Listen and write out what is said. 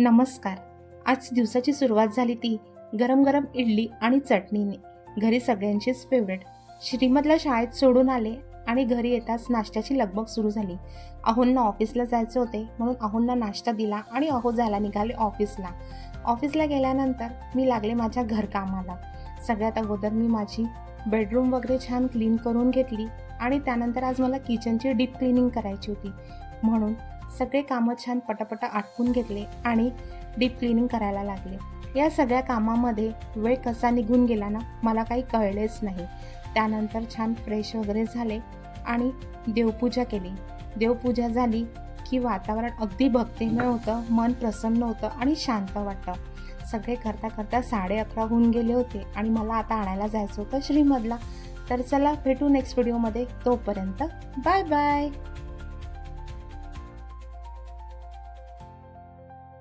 नमस्कार. आज दिवसाची सुरुवात झाली ती गरम गरम इडली आणि चटणीने. घरी सगळ्यांचीच फेवरेट. श्रीमदला शाळेत सोडून आले आणि घरी येताच नाश्त्याची लगबग सुरू झाली. अहोंना ऑफिसला जायचे होते म्हणून अहोंना नाश्ता दिला आणि अहो जायला निघाले ऑफिसला. ऑफिसला गेल्यानंतर मी लागले माझ्या घरकामाला. सगळ्यात अगोदर मी माझी बेडरूम वगैरे छान क्लीन करून घेतली आणि त्यानंतर आज मला किचनची डीप क्लिनिंग करायची होती म्हणून सगळे कामं छान पटापटा आटपून घेतले आणि डीप क्लिनिंग करायला लागले. या सगळ्या कामामध्ये वेळ कसा निघून गेला ना मला काही कळलेच नाही. त्यानंतर छान फ्रेश वगैरे झाले आणि देवपूजा केली. देवपूजा झाली की वातावरण अगदी भक्तिमय होतं, मन प्रसन्न होतं आणि शांत वाटतं. सगळे करता करता 11:30 होऊन गेले होते आणि मला आता आणायला जायचं होतं श्रीमदला. तर चला भेटू नेक्स्ट व्हिडिओमध्ये. तोपर्यंत बाय बाय.